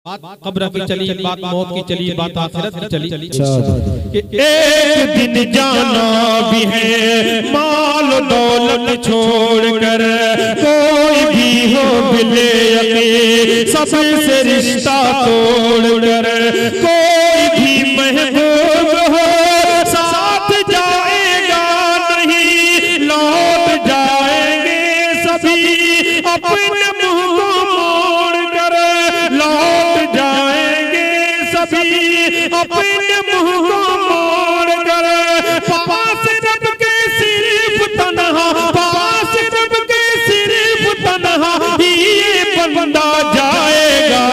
बात कब्र की चली, बात मौत की चली, बात आखिरत की चली कि एक दिन जाना भी है माल दौलत छोड़कर, कोई भी हो बिले यकीन सबसे रिश्ता तोड़कर, कोई भी महबूब हो साथ जाएगा नहीं, लौट जाएंगे सभी अपने मुंह को मोड़कर, लौट जाएंगे सभी अपने मुंह को मोड़कर, पास रब के सिर्फ तन्हा, पास रब के सिर्फ तन्हा ये बंदा जाएगा।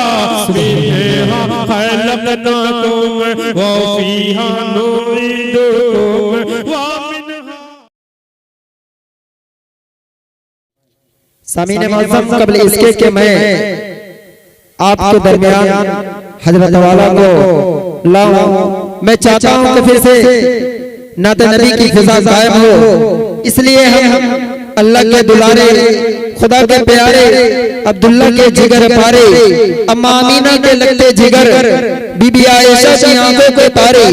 फीहा खलक़नाकुम व फीहा नुईदुकुम व मिनहा। सामीन मुअज़्ज़म, कबल इसके कि मैं आपके दरमियान हज़रत वाला को लाऊं, मैं चाहता हूं कि फिर से नाते नबी की फिजा कायम हो। इसलिए हम अल्लाह के दुलारे, खुदा के प्यारे, अब्दुल्ला के जिगर पारे, अम्मा अमीना के लगते जिगर, बीबी आयशा की आंखों के तारे,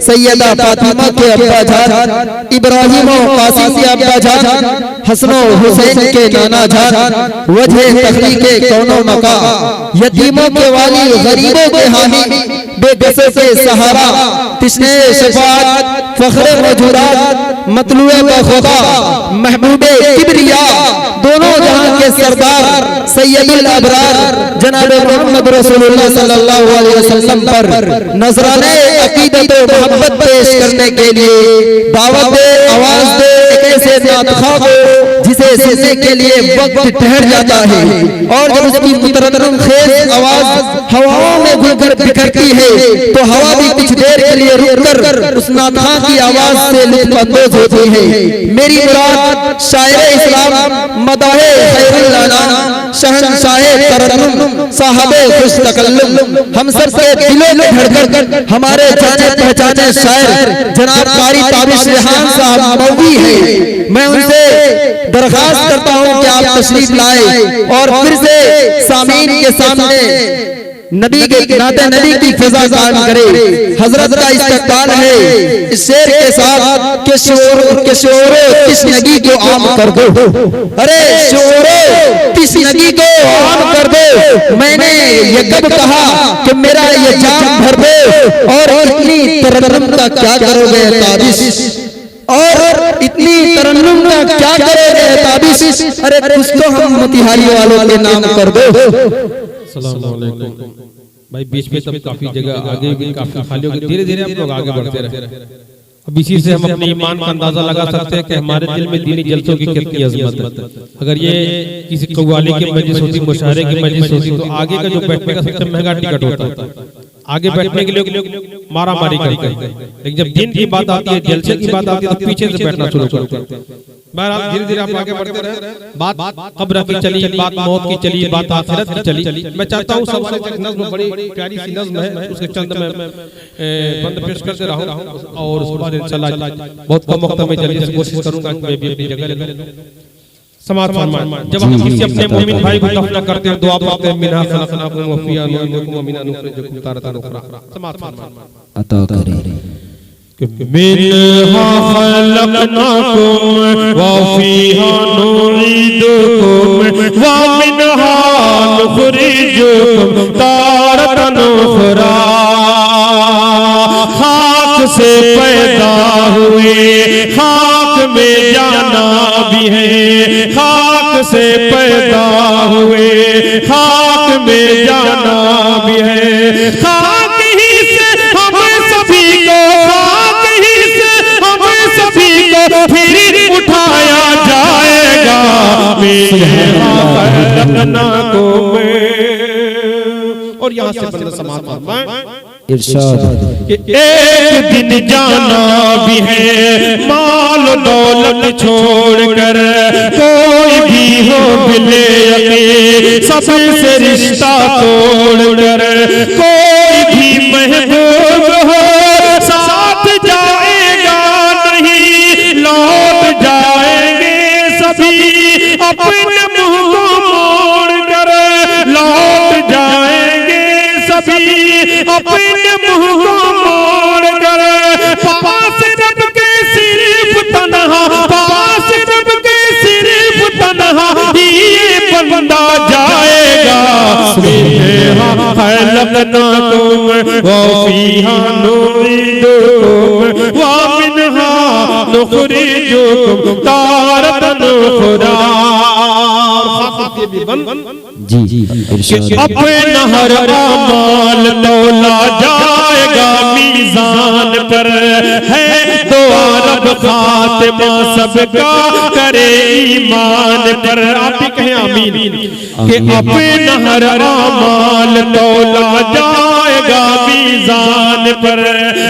सैयदा फातिमा के अब्बा जान, इब्राहिम और कासिम के अब्बा जान, हसन और हुसैन के नाना जान, वजह तखलीके कौनो मका, यतीमों के वाली, गरीबों के हामी, बेबसों के सहारा, तिस्ने शफाअत, फख्रे मौजूदात, मतलूए का खुदा, महबूबे किबरिया, दोनों जहां के सरदार, सैयदुल अबरार जनाब मोहम्मद रसूलुल्लाह सल्लल्लाहु अलैहि वसल्लम पर नजराने अकीदत और मोहब्बत पेश करने के लिए दावत दे, आवाज दे एक ऐसे नातखा को जिसे सुनने के लिए वक्त ठहर जाता है, और जब उसकी मुतरन्नम खेज आवाज हवाओं में घुलकर बिखरती है तो हवा भी कुछ देर के लिए रुककर उस नातखा की आवाज से लुत्फ अंदोज होती है। मेरी मुराद शायर इस्लाम मदाहे खैरुल अनाम, शहंशाहे तरन्नुम, साहबे खुश तकल्लुम, हम सब के दिलों में धड़कन हमारे जाने पहचाने शायर जनाब कारी ताबिश रेहान साहब मौवी है। मैं उनसे दरखास्त करता हूं कि आप तशरीफ लाए और फिर से सामीन के सामने नबी के नाते नबी की फिजा कायम करे। हजरत का इस्तकबाल है इस शेर के साथ कि शोरो तिश्नगी को आम कर दो, अरे शोरो तिश्नगी को आम कर दो। मैंने ये कब कहा कि मेरा ये जाम भर दो, और इतनी तरन्नुम का क्या करोगे ताबिश, और इतनी तरन्नुम का क्या करोगे ताबिश, अरे कुछ तो हम मोतिहारी वालों के नाम कर दो। भाई बीच में तब काफी जगह आगे भी काफी खाली होगी, धीरे धीरे हम लोग आगे बढ़ते रहे। अब इसी से हम अपने ईमान का अंदाजा लगा सकते हैं कि हमारे दिल में दीनी जलसों की कितनी अजमत है। अगर ये किसी कव्वाली की मजलिस होती, मुशायरे की मजलिस होती, तो आगे का जो बैठने का सबसे महंगा टिकट होता है, आगे बैठने के लिए मारा मारी करते हैं। लेकिन जब दिन की बात आती है, जलसे की बात आती है, तो पीछे से बैठना शुरू करते हैं। बहरहाल धीरे धीरे आप आगे बढ़ते रहे। बात कब्र की चली, बात मौत की चली, बात आखिरत की चली। मैं चाहता हूँ सब एक नज़्म, बड़ी प्यारी सी नज़्म है, उसके चंद में बंद पेश करते रहूं, और उसके बाद इंशाल्लाह बहुत कम वक्त में जल्दी से कोशिश करूंगा कि मैं भी अपनी जगह ले लूं। समाज फरमान, जब हम किसी अपने मोमिन भाई को दफन करते हैं, दुआ पढ़ते हैं, मिन्हा खलक़नाकुम व फीहा नुईदुकुम व मिन्हा नुखरिजुकुम तारतन उखरा। समाज फरमान अता करे मिन्हा खलक़नाकुम व फीहा नुईदुकुम व मिन्हा नुखरिजुकुम तारतन उखरा। खाक से पैदा हुए खाक में जाना भी है, खाक से पैदा हुए खाक में जाना भी है। खाक ही से हम सभी को, खाक ही से हम सभी को फिर उठाया जाएगा। और यहाँ से बंदा समाज फरमाए इरशाद कि एक दिन जाना भी है माल दौलत छोड़कर, कोई भी हो बिले यकीन सबसे रिश्ता तोड़कर, कोई भी महबूब हो साथ जाएगा नहीं, लौट जाएंगे सभी अपने मुंह को मोड़कर, लौट जाएंगे सभी अपने मुंह को मोड़ कर पास रब के सिर्फ तन्हा, पास रब के सिर्फ तन्हा ये बंदा जाएगा। मिन्हा खलकनाकुम व फीहा नुईदुकुम व मिन्हा नुखरिजुकुम तारतन उखरा। जी अपना हर अमाल तौला जाएगा मीज़ान पर, है दुआ रब खातिमा सबका करे ईमान पर। आप भी कहें आमीन। कि अपना हर अमाल तौला जाएगा मीज़ान पर,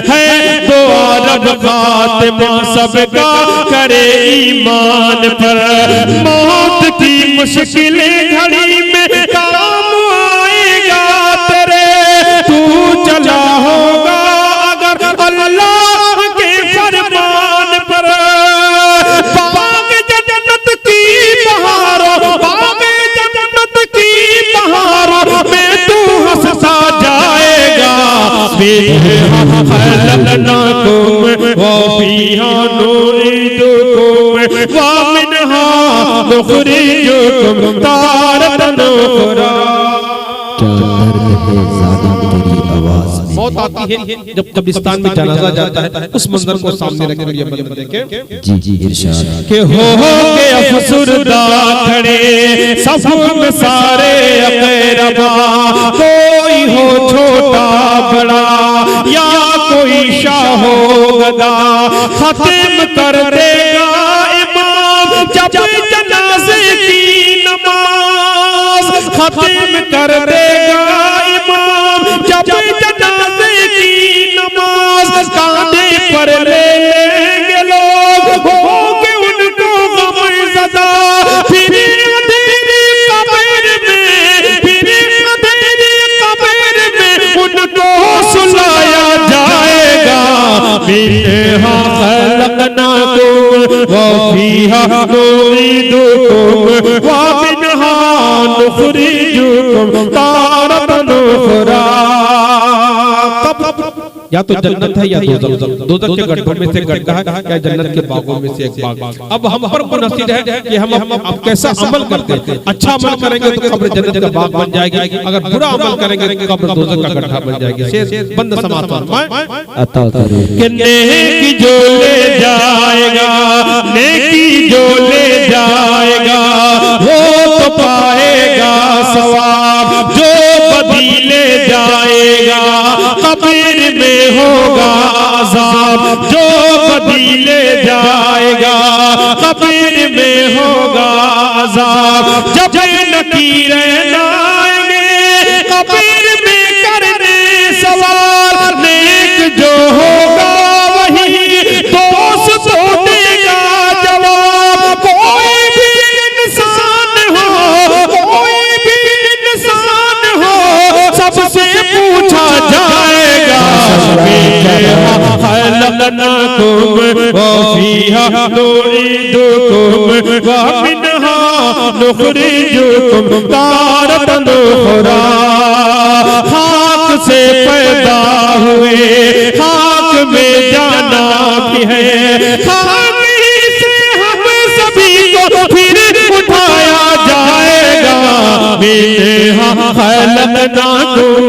है दुआ रब खातिमा सबका करे ईमान पर। मौत की मुश्किलें घड़ी में काम आएगा तेरे, तू चला होगा अगर अल्लाह के फरमान पर। बाग जन्नत की बहारों, बाग जन्नत की बहारों में तू हंसता जाएगा। मिन्हा खलकनाकुम व फीहा नुईदुकुम व मिन्हा नुखरिजुकुम तारतन उखरा। मौत आती है जब कब्रिस्तान में जनाजा जाता है, उस मंजर को सामने रखकर ये बंदा देखे। जी इरशाद के हो के अफसुरदा खड़े सफ में सारे अक़रबा, कोई हो छोटा बड़ा या कोई शाह हो गदा, खत्म कर देगा इमाम जब जनाजे की नमाज, खत्म कर देगा इमाम जब जनाजे की नमाज। कांधे पर ले लेंगे लोग होंगे उनको गमज़दा, फिर अंधेरी कब्र में, फिर अंधेरी कब्र में उनको सुलाया जाएगा। मिन्हा खलकनाकुम व फीहा नुईदुकुम व मिन्हा नुखरिजुकुम तारतन उखरा। या तो जन्नत है या दोज़ख। दोज़ख के गड्ढों में से गड्ढा है या जन्नत के बागों में से एक बाग। अब हम पर मुनहसिर है कि हम अब कैसा अमल करते हैं। अच्छा अमल करेंगे तो कब्र जन्नत का बाग बन जाएगी, अगर बुरा अमल करेंगे तो कब्र दोज़ख का गड्ढा बन जाएगी। शेर बंद समात अता करो कि नेकी जो ले जाएगा, नेकी जो ले जाएगा वो तो पाएगा सवाब, जो बदी ले जाएगा कब्र में होगा अज़ाब, जो बदी ले जाएगा कब्र में होगा अज़ाब। जब नकीरें आएंगे कब्र में करने सवाल, नेक जो होगा वही दोस्तों देगा जवाब। कोई भी इंसान हो, कोई भी इंसान हो, सबसे पूछा जाएगा। मिन्हा खलकनाकुम व फीहा नुईदुकुम व मिन्हा नुखरिजुकुम तारतन उखरा। खाक से पैदा हुए खाक में जाना भी है, खाक ही से हम सभी को फिर उठाया जाएगा। मिन्हा खलकनाकुम